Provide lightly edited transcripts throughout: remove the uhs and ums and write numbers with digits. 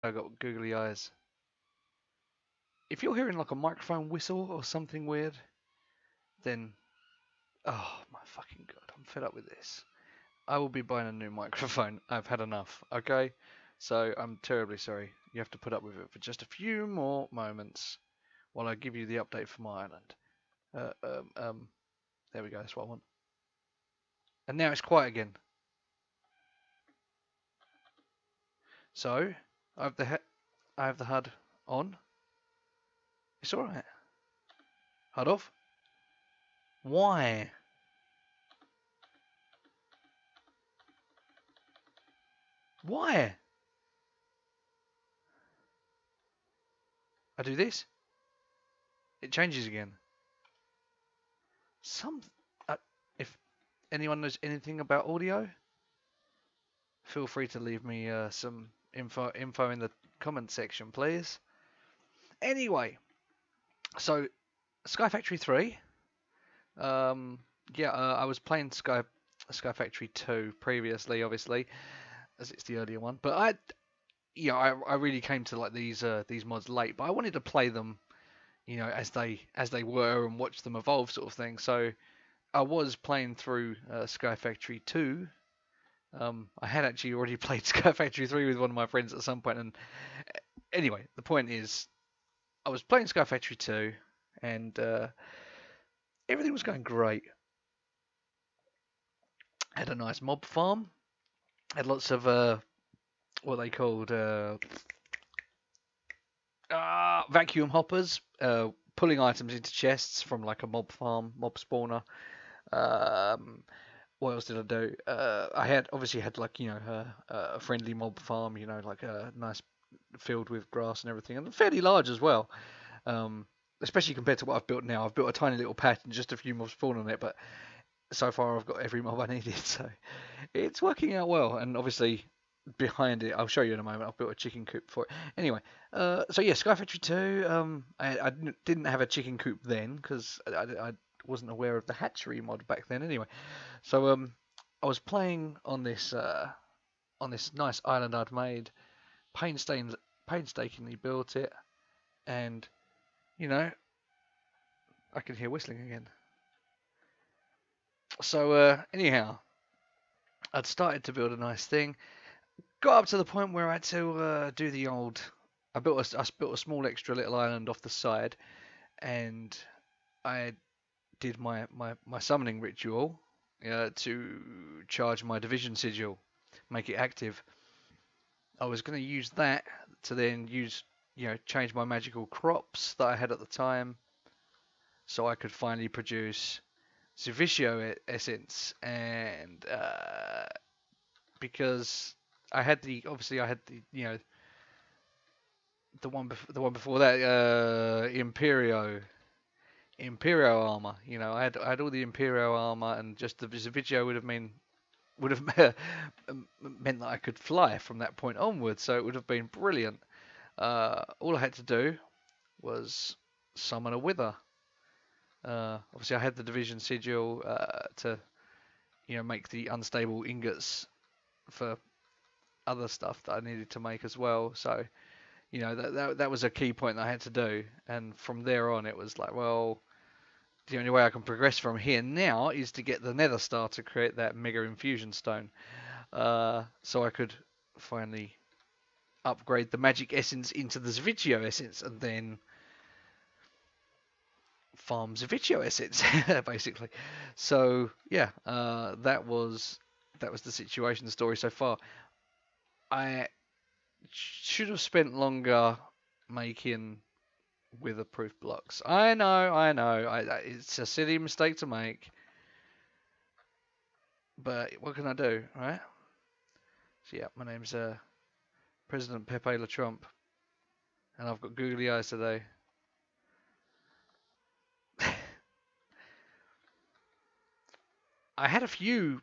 I got googly eyes. If you're hearing like a microphone whistle or something weird, then oh my fucking god, I'm fed up with this. I will be buying a new microphone. I've had enough. Okay, so I'm terribly sorry. You have to put up with it for just a few more moments while I give you the update from Ireland. Uh, um, um, there we go. That's what I want. And now it's quiet again. So I have I have the HUD on. It's all right. HUD off. Why? Why? I do this. It changes again. Some. If anyone knows anything about audio, feel free to leave me some info in the comment section, please. Anyway, so SkyFactory 3. Yeah, I was playing SkyFactory 2 previously, obviously, as it's the earlier one. But I really came to like these mods late. But I wanted to play them, as they were and watch them evolve, sort of thing. So I was playing through SkyFactory 2. I had actually already played SkyFactory 3 with one of my friends at some point, and anyway, the point is, I was playing SkyFactory 2, and everything was going great. Had a nice mob farm. Had lots of what they called vacuum hoppers, pulling items into chests from like a mob farm, mob spawner. What else did I do? I obviously had like a friendly mob farm, like a nice field with grass and everything, and fairly large as well. Especially compared to what I've built now. I've built a tiny little patch and just a few mobs spawn on it, but so far I've got every mob I needed, so it's working out well. And obviously behind it, I'll show you in a moment, I've built a chicken coop for it. Anyway, so yeah, Sky Factory 2, I didn't have a chicken coop then because I wasn't aware of the hatchery mod back then anyway. So I was playing on this nice island I'd made, painstakingly built it, and I can hear whistling again. So anyhow, I'd started to build a nice thing. Got up to the point where I had to do the old. I built a small extra little island off the side, and I did my summoning ritual to charge my division sigil, make it active. I was going to use that to then change my magical crops that I had at the time, so I could finally produce Servicio essence, and because obviously I had the one before that, Imperio armor. I had all the Imperio armor, and just the Servicio would have meant that I could fly from that point onwards, so it would have been brilliant. All I had to do was summon a wither. Obviously, I had the division sigil to make the unstable ingots for other stuff that I needed to make as well. So that was a key point that I had to do, and from there on it was like, well, the only way I can progress from here now is to get the Nether Star to create that Mega Infusion Stone, so I could finally upgrade the Magic Essence into the Zviccio Essence, and then farm Zviccio Essence, basically. So yeah, that was the situation, the story so far. I should have spent longer making wither-proof blocks. I know. It's a silly mistake to make, but what can I do, right? So yeah, my name's President Pepe Le Trump, and I've got googly eyes today. I had a few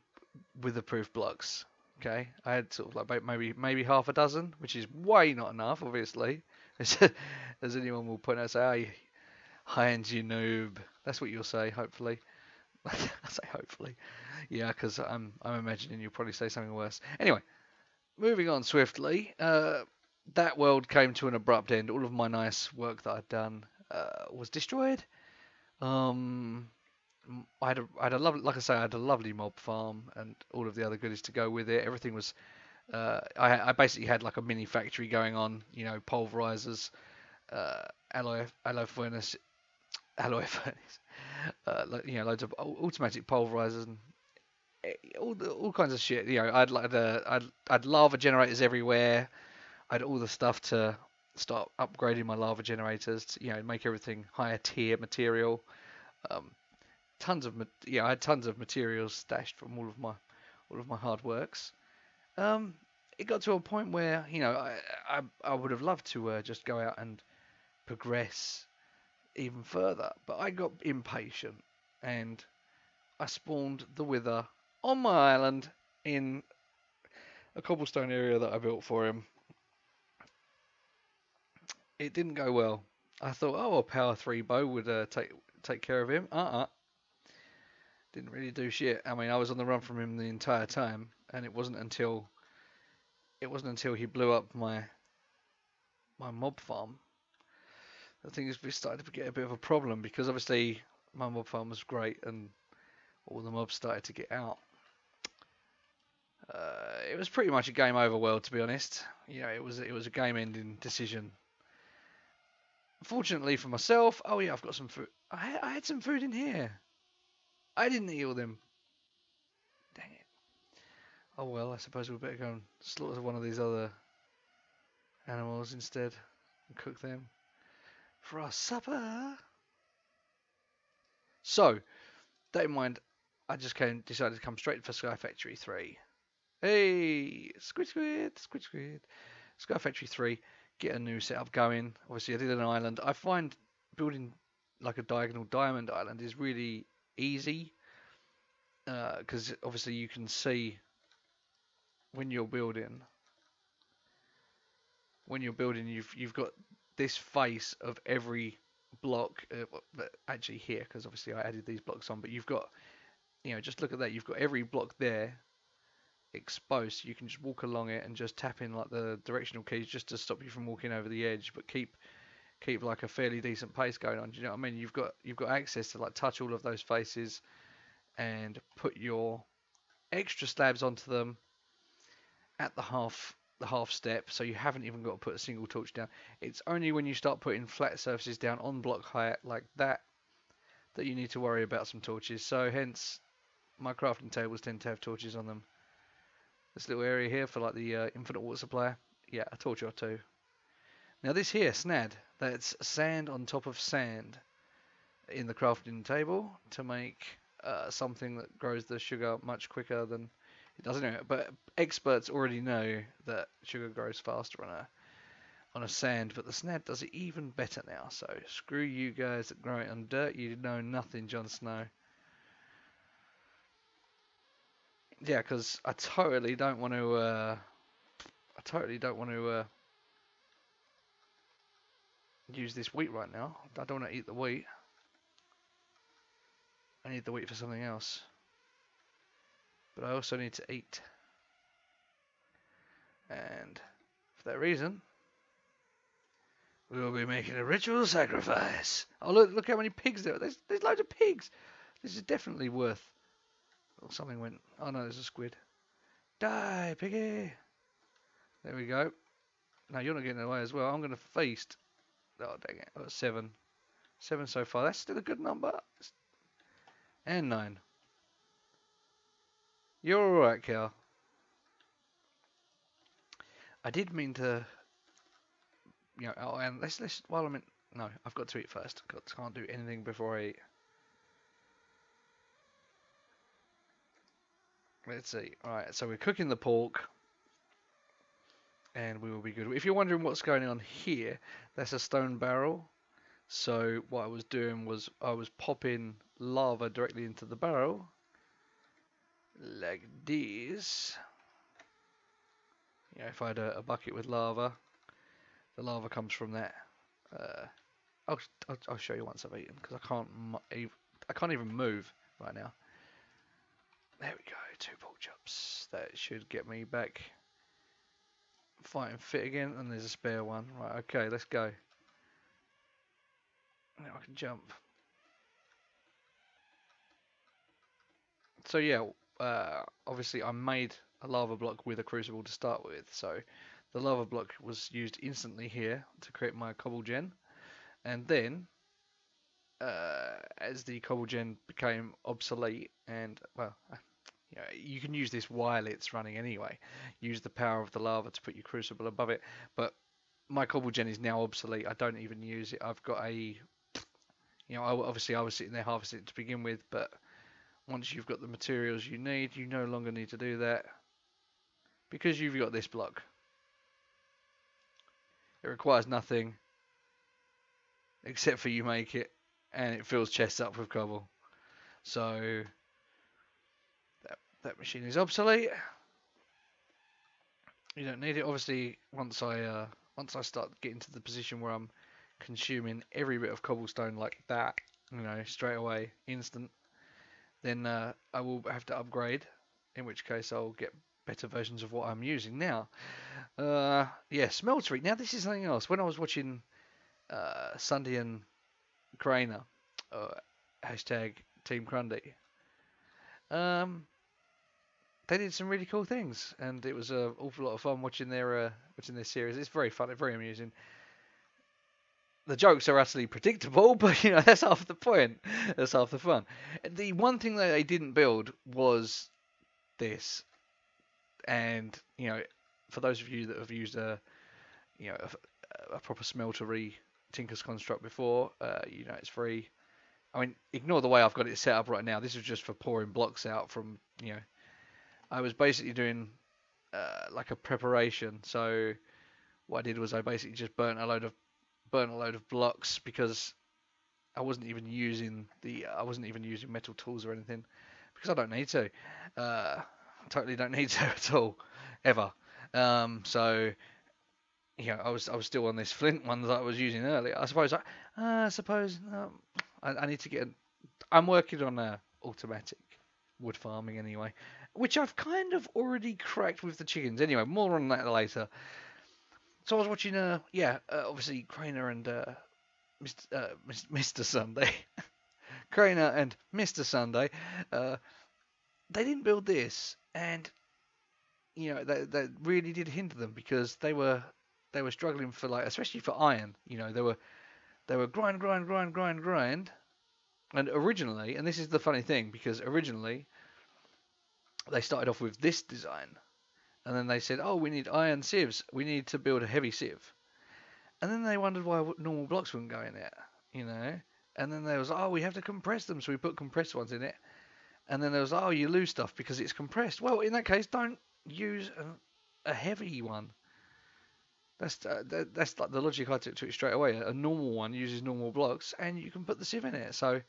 wither-proof blocks. Okay, I had sort of like maybe half a dozen, which is way not enough, obviously. As anyone will point out, say, "Hey, high-end you noob." That's what you'll say, hopefully. I say hopefully, yeah, because I'm imagining you'll probably say something worse. Anyway, moving on swiftly. that world came to an abrupt end. All of my nice work that I'd done was destroyed. Um, I had a lovely, like I say, I had a lovely mob farm and all of the other goodies to go with it. Everything was, I basically had like a mini factory going on. You know, pulverizers, alloy furnace, alloy furnace, you know, loads of automatic pulverizers and all kinds of shit. You know, I'd lava generators everywhere. I had all the stuff to start upgrading my lava generators to, you know, make everything higher tier material. Um, yeah, I had tons of materials stashed from all of my hard works. Um, it got to a point where, you know, I would have loved to just go out and progress even further, but I got impatient and I spawned the Wither on my island in a cobblestone area that I built for him. It didn't go well. I thought, oh, a power 3 bow would take care of him. Didn't really do shit. I mean, I was on the run from him the entire time, and it wasn't until he blew up my mob farm that things started to get a bit of a problem, because obviously my mob farm was great and all the mobs started to get out. It was pretty much a game over world, to be honest. You know, it was a game-ending decision. Fortunately for myself, oh yeah, I've got some food. I had some food in here. I didn't eat all them. Dang it. Oh well, I suppose we better go and slaughter one of these other animals instead and cook them for our supper. So, that in mind, I just decided to come straight for SkyFactory 3. Hey, squid, squid, squid, squid. SkyFactory 3, get a new setup going. Obviously, I did an island. I find building like a diagonal diamond island is really easy, because obviously you can see when you're building. When you're building, you've got this face of every block. Actually here, because obviously I added these blocks on, but you've got, you know, just look at that. You've got every block there exposed. You can just walk along it and just tap in like the directional keys just to stop you from walking over the edge, but keep like a fairly decent pace going on. Do you know what I mean? You've got access to like touch all of those faces and put your extra slabs onto them at the half step, so you haven't even got to put a single torch down. It's only when you start putting flat surfaces down on block height like that that you need to worry about some torches. So hence my crafting tables tend to have torches on them. This little area here for like the infinite water supply, yeah, a torch or two. Now this here, snad, that's sand on top of sand in the crafting table to make something that grows the sugar much quicker than it does anyway. But experts already know that sugar grows faster on a sand, but the snad does it even better now. So screw you guys that grow it on dirt. You know nothing, Jon Snow. Yeah, because I totally don't want to. Use this wheat right now. I don't want to eat the wheat. I need the wheat for something else. But I also need to eat. And for that reason, we will be making a ritual sacrifice. Oh look how many pigs there are. There's loads of pigs. This is definitely worth. Oh, something went. Oh no, there's a squid. Die, piggy. There we go. No, you're not getting away as well. I'm going to feast. Oh, dang it. I got 7. 7 so far. That's still a good number. And 9. You're alright, Cal. I did mean to, you know, oh, and let's while I'm in, no, I've got to eat first. Can't do anything before I eat. Let's see. Alright, so we're cooking the pork. And we will be good. If you're wondering what's going on here, that's a stone barrel. So what I was doing was I was popping lava directly into the barrel. Like this. You know, if I had a bucket with lava, the lava comes from that. I'll show you once I've eaten, because I can't even move right now. There we go, 2 pork chops. That should get me back Fighting fit again, and there's a spare one. Right, okay, let's go. Now I can jump. So yeah, obviously I made a lava block with a crucible to start with. So the lava block was used instantly here to create my cobble gen, and then as the cobble gen became obsolete, and well, you can use this while it's running anyway. Use the power of the lava to put your crucible above it, but my cobble gen is now obsolete. I don't even use it. I've got obviously I was sitting there harvesting it to begin with, but once you've got the materials you need, you no longer need to do that because you've got this block. It requires nothing except for you make it, and it fills chests up with cobble. So that machine is obsolete. You don't need it. Obviously, once I start getting to the position where I'm consuming every bit of cobblestone like that, straight away, instant, then I will have to upgrade. In which case, I'll get better versions of what I'm using now. Yeah, smeltery. Now this is something else. When I was watching Sunday and Crainer, hashtag Team Grande, they did some really cool things, and it was an awful lot of fun watching their series. It's very funny, very amusing. The jokes are utterly predictable, but that's half the point. That's half the fun. The one thing that they didn't build was this, and for those of you that have used a proper smeltery Tinker's Construct before, it's free. I mean, ignore the way I've got it set up right now. This is just for pouring blocks out from, I was basically doing like a preparation. So what I did was I basically just burnt a load of blocks because I wasn't even using metal tools or anything because I don't need to. Totally don't need to at all, ever. So I was still on this flint one that I was using earlier. I suppose I need to get. I'm working on a automatic wood farming anyway, which I've kind of already cracked with the chickens. Anyway, more on that later. So I was watching, obviously Crainer and Mr. Sunday, Crainer and Mr. Sunday. They didn't build this, and that really did hinder them because they were struggling for especially for iron. They were grind, and originally, and this is the funny thing because originally they started off with this design. And then they said, oh, we need iron sieves. We need to build a heavy sieve. And then they wondered why normal blocks wouldn't go in it, And then there was, oh, we have to compress them. So we put compressed ones in it. And then there was, oh, you lose stuff because it's compressed. Well, in that case, don't use a heavy one. That's like the logic I took to it straight away. A normal one uses normal blocks and you can put the sieve in it. So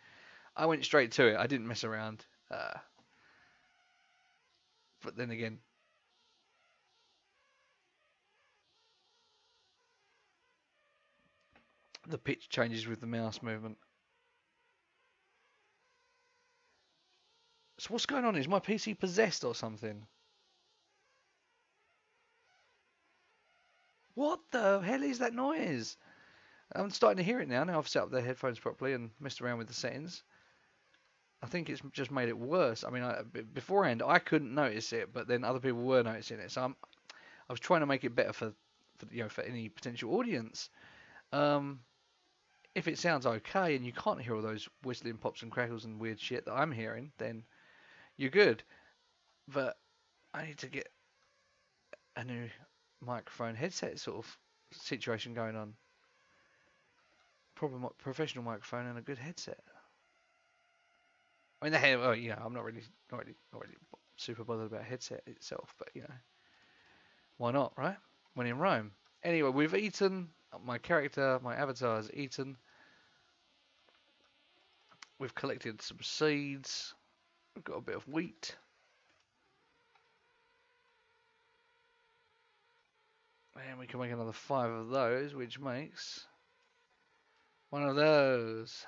I went straight to it. I didn't mess around. But then again, the pitch changes with the mouse movement. So what's going on? Is my PC possessed or something? What the hell is that noise? I'm starting to hear it now. Now I've set up the headphones properly and messed around with the settings. I think it's just made it worse. I mean, beforehand I couldn't notice it, but then other people were noticing it. So I was trying to make it better for any potential audience. If it sounds okay and you can't hear all those whistling pops and crackles and weird shit that I'm hearing, then you're good. But I need to get a new microphone headset sort of situation going on. Proper professional microphone and a good headset. I mean, I'm not really super bothered about headset itself, but why not, right? When in Rome. Anyway, we've eaten. My avatar has eaten. We've collected some seeds. We've got a bit of wheat. And we can make another 5 of those, which makes one of those.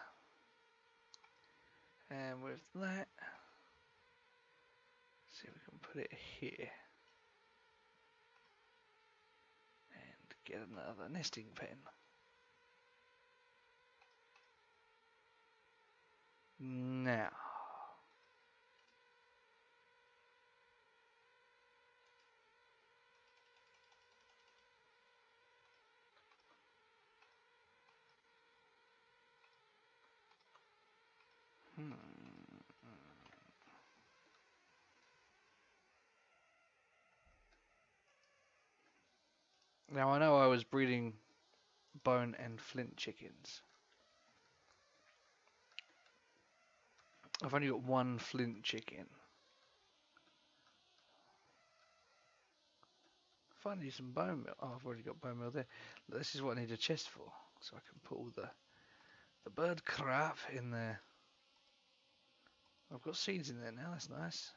And with that, see if we can put it here. get another nesting pen. Now. Now I know I was breeding bone and flint chickens. I've only got one flint chicken. If I need some bone meal, oh, I've already got bone meal there. This is what I need a chest for, so I can put all the bird crap in there. I've got seeds in there now. That's nice.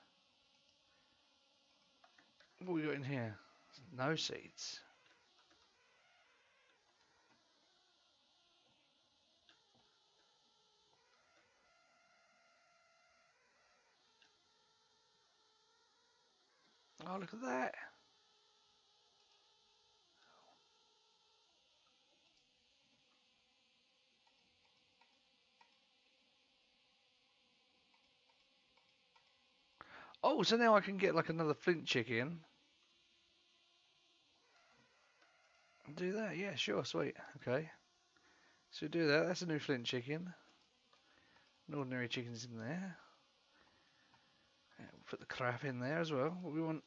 What we got in here? No seeds. Oh, look at that. Oh, so now I can get like another flint chicken. Do that, yeah, sure, sweet. Okay. So do that. That's a new flint chicken. An ordinary chicken's in there. Yeah, we'll put the crap in there as well. What we want?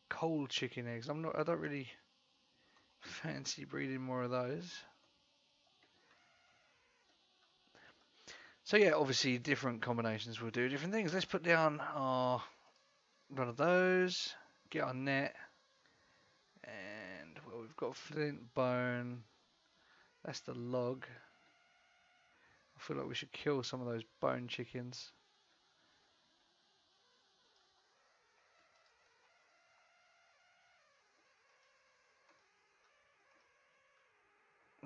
Cold chicken eggs. I don't really fancy breeding more of those. So yeah, obviously different combinations will do different things. Let's put down one of those. Get our net. And well, we've got flint, bone. That's the log. I feel like we should kill some of those bone chickens.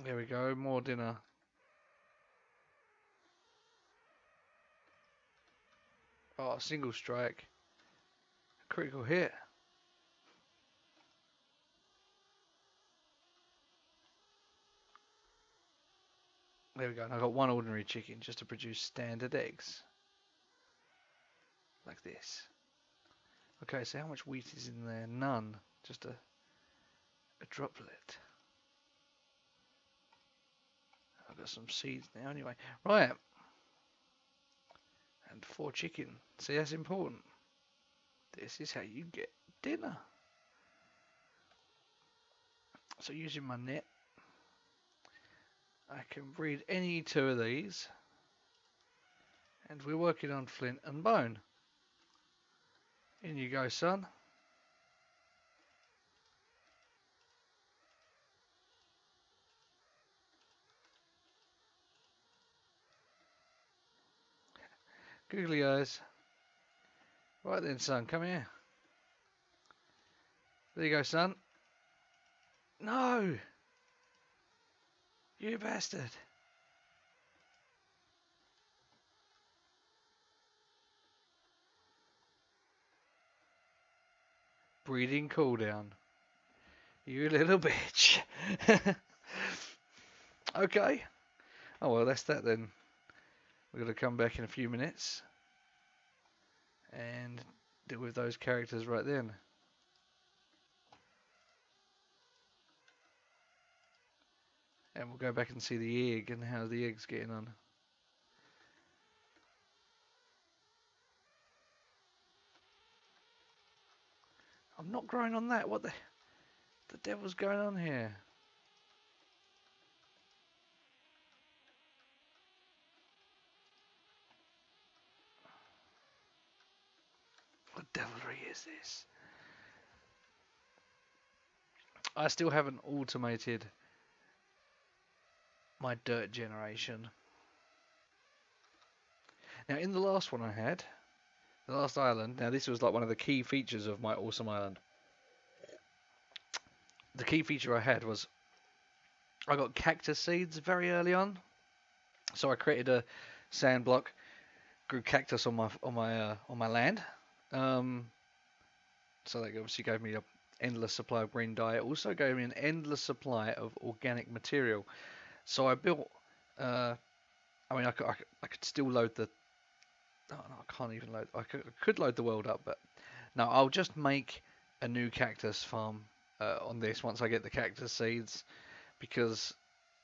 There we go, more dinner. Oh, single strike. Critical hit. There we go, and I got one ordinary chicken just to produce standard eggs. Like this. Okay, so how much wheat is in there? None. Just a droplet. I've got some seeds now anyway. Right. And 4 chicken. See, that's important. This is how you get dinner. So using my net, I can breed any 2 of these. And we're working on flint and bone. In you go, son. Googly eyes. Right then, son, come here. There you go, son. No! You bastard. Breeding cooldown. You little bitch. Okay. Oh well, that's that then. We're going to come back in a few minutes and deal with those characters right then. And we'll go back and see the egg and how the egg's getting on. I'm not growing on that. What the devil's going on here? What devilry is this? I still haven't automated my dirt generation. Now in the last one I had, the last island, now this was like one of the key features of my awesome island. The key feature I had was I got cactus seeds very early on. So I created a sand block, grew cactus on my land. So that obviously gave me an endless supply of green dye. It also gave me an endless supply of organic material. So I built. I mean, I could still load the. Oh, no, I can't even load. I could load the world up, but no, I'll just make a new cactus farm on this once I get the cactus seeds, because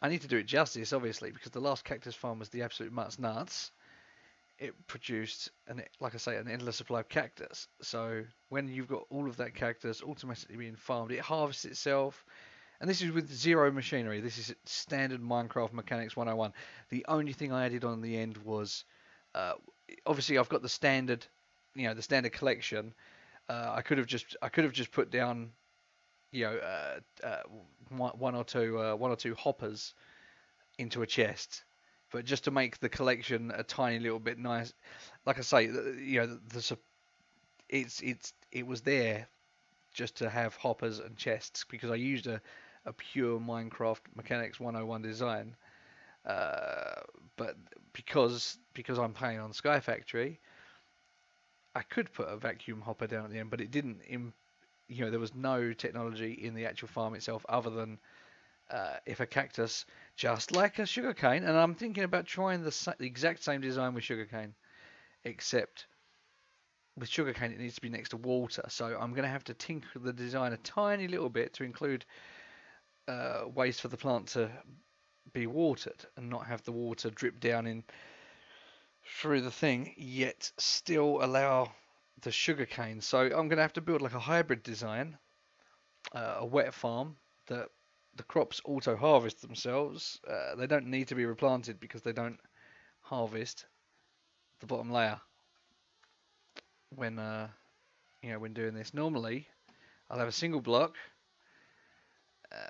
I need to do it justice, obviously, because the last cactus farm was the absolute mutts nuts. It produced, like I say, an endless supply of cactus. So when you've got all of that cactus automatically being farmed, it harvests itself. And this is with zero machinery. This is standard Minecraft Mechanics 101. The only thing I added on the end was, uh, obviously I've got the standard, the standard collection. I could have just put down, you know, one or two hoppers into a chest, but just to make the collection a tiny little bit nice. Like I say, it was there just to have hoppers and chests, because I used a pure Minecraft Mechanics 101 design. But because I'm playing on SkyFactory, I could put a vacuum hopper down at the end, but it didn't. There was no technology in the actual farm itself other than if a cactus, just like a sugarcane, and I'm thinking about trying the exact same design with sugarcane, except with sugarcane it needs to be next to water, so I'm going to have to tinker the design a tiny little bit to include ways for the plant to be watered and not have the water drip down in through the thing, yet still allow the sugarcane. So I'm going to have to build like a hybrid design, a wet farm that the crops auto harvest themselves. They don't need to be replanted because they don't harvest the bottom layer when when doing this. Normally, I'll have a single block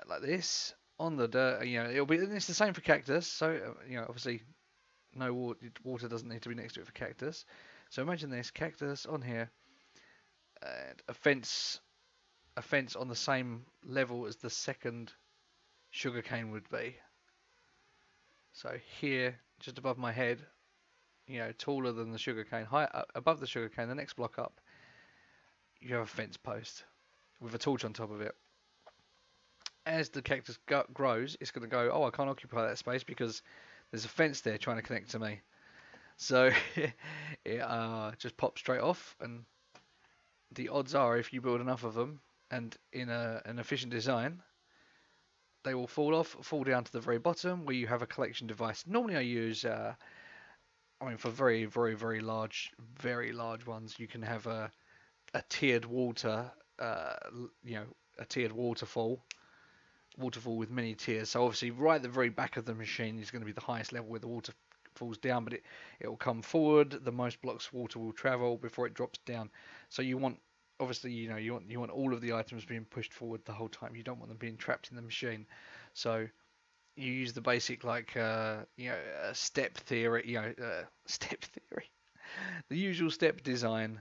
like this on the dirt. It'll be. It's the same for cactus. So obviously, no water doesn't need to be next to it for cactus. So imagine this cactus on here, and a fence on the same level as the second sugarcane would be. So here, just above my head, taller than the sugarcane, high above the sugarcane, the next block up, you have a fence post with a torch on top of it. As the cactus grows, it's going to go, oh, I can't occupy that space because there's a fence there trying to connect to me. So it just pops straight off, and the odds are, if you build enough of them and in an efficient design, they will fall down to the very bottom where you have a collection device. Normally I use, for very, very, very large ones, you can have a tiered water, a tiered waterfall with many tiers. So obviously right at the very back of the machine is going to be the highest level where the water falls down, but it will come forward. The most blocks water will travel before it drops down. So you want, obviously, you want all of the items being pushed forward the whole time. You don't want them being trapped in the machine. So you use the basic step theory, the usual step design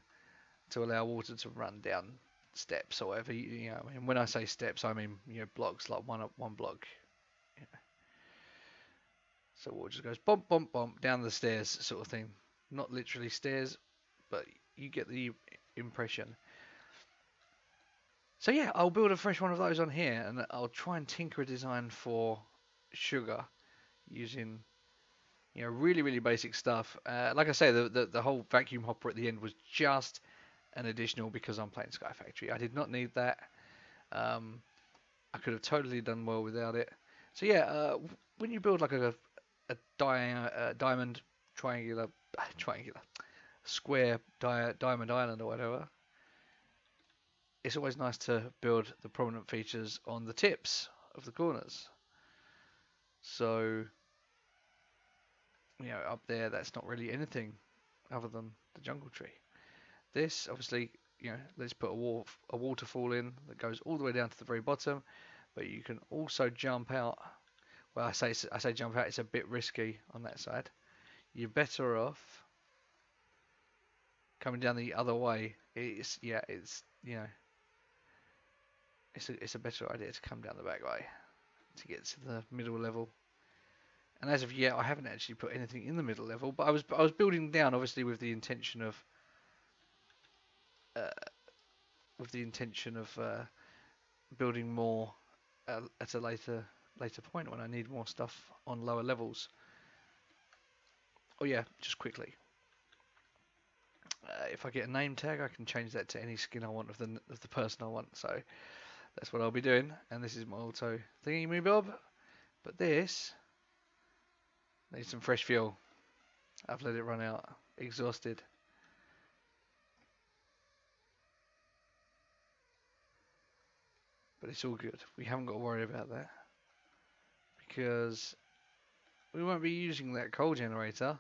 to allow water to run down steps or whatever. And when I say steps, I mean blocks, like one block. So water just goes bump bump bump down the stairs, sort of thing. Not literally stairs, but you get the impression. So yeah, I'll build a fresh one of those on here, and I'll try and tinker a design for sugar using really, really basic stuff. Like I say, the whole vacuum hopper at the end was just an additional because I'm playing SkyFactory. I did not need that. I could have totally done well without it. So yeah, when you build like a diamond triangular square diamond island or whatever, it's always nice to build the prominent features on the tips of the corners. So up there, that's not really anything other than the jungle tree. This, obviously, let's put a waterfall in that goes all the way down to the very bottom, but you can also jump out. Well, I say jump out, it's a bit risky on that side. You're better off coming down the other way. It's a better idea to come down the back way to get to the middle level. And as of yet, I haven't actually put anything in the middle level, but I was building down, obviously, with the intention of with the intention of building more at a later point when I need more stuff on lower levels. Oh yeah, just quickly. If I get a name tag, I can change that to any skin I want of the person I want. So that's what I'll be doing. And this is my auto thingy me bob. But this needs some fresh fuel. I've let it run out. Exhausted. But it's all good. We haven't got to worry about that. Because we won't be using that coal generator.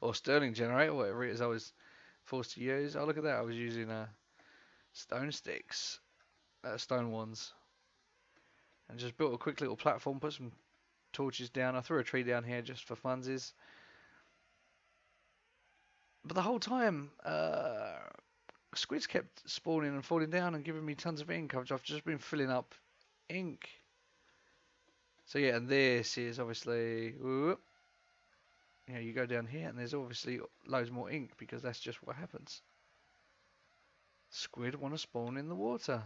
Or Stirling generator, whatever it is I was forced to use. Oh, look at that. I was using stone sticks. Stone ones. And just built a quick little platform, put some torches down. I threw a tree down here just for funsies. But the whole time, squids kept spawning and falling down and giving me tons of ink. I've just been filling up ink. So yeah, and this is obviously, whoop, you know, you go down here and there's obviously loads more ink because that's just what happens. Squid want to spawn in the water.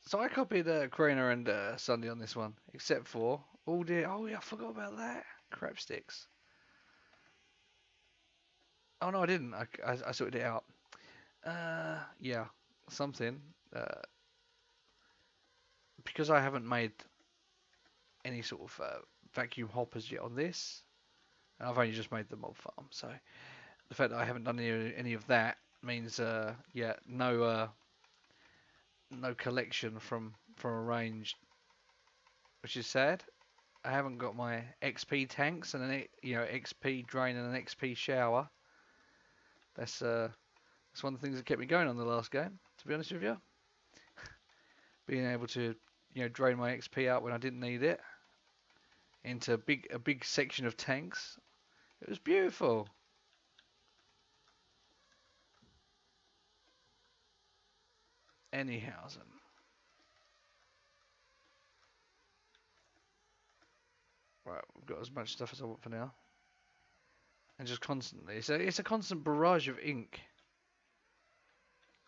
So I copied Craner and Sunday on this one, except for, oh dear, oh yeah, I forgot about that. Crap sticks. Oh no, I didn't. I sorted it out. Yeah, something. Because I haven't made any sort of vacuum hoppers yet on this, and I've only just made the mob farm, so the fact that I haven't done any of that means, yeah, no collection from a range, which is sad. I haven't got my XP tanks and an XP drain and an XP shower. That's one of the things that kept me going on the last game, to be honest with you. Being able to, drain my XP out when I didn't need it into a big section of tanks. It was beautiful. Anyhow, right, we've got as much stuff as I want for now. And just constantly. It's a constant barrage of ink.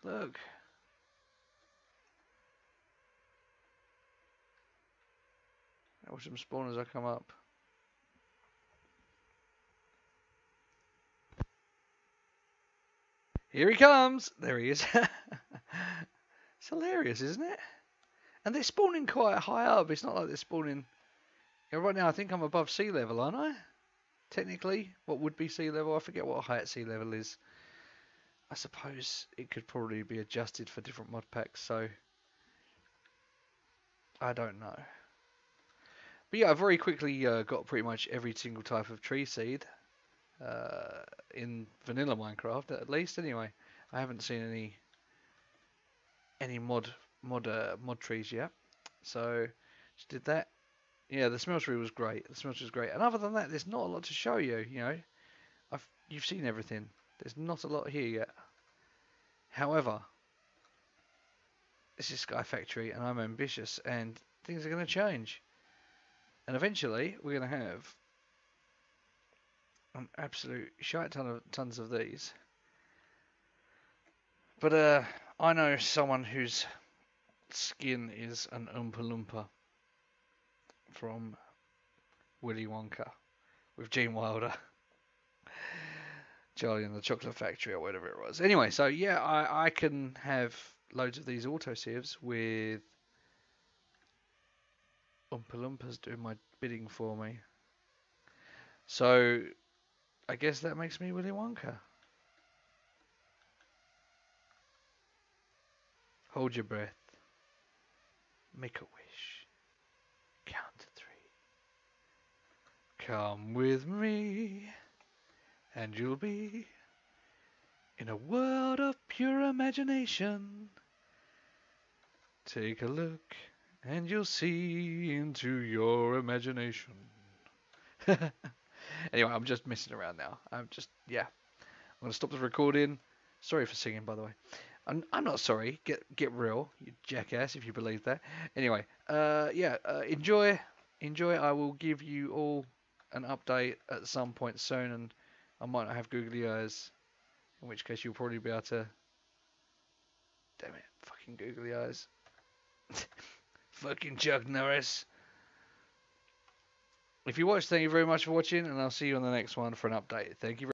Look. I'll watch them spawn as I come up. Here he comes! There he is. It's hilarious, isn't it? And they're spawning quite high up. It's not like they're spawning... right now I think I'm above sea level, aren't I? Technically, what would be sea level? I forget what height sea level is. I suppose it could probably be adjusted for different mod packs, so... I don't know. But yeah, I very quickly got pretty much every single type of tree seed in vanilla Minecraft, at least. Anyway, I haven't seen any mod trees yet, so just did that. Yeah, the smeltery was great. The smeltery was great, and other than that, there's not a lot to show you. You've seen everything. There's not a lot here yet. However, this is SkyFactory, and I'm ambitious, and things are going to change. And eventually, we're going to have an absolute shite tons of these. But I know someone whose skin is an Oompa Loompa from Willy Wonka with Gene Wilder. Charlie and the Chocolate Factory or whatever it was. Anyway, so yeah, I can have loads of these auto sieves with Oompa Loompas doing my bidding for me. So I guess that makes me Willy Wonka. Hold your breath. Make a wish. Count to 3. Come with me, and you'll be in a world of pure imagination. Take a look, and you'll see into your imagination. Anyway, I'm just messing around now. I'm going to stop the recording. Sorry for singing, by the way. I'm not sorry. Get real, you jackass, if you believe that. Anyway, enjoy. I will give you all an update at some point soon, and I might not have googly eyes, in which case you'll probably be able to. Damn it, fucking googly eyes. Fucking Chuck Norris. If you watched, thank you very much for watching, and I'll see you on the next one for an update. Thank you.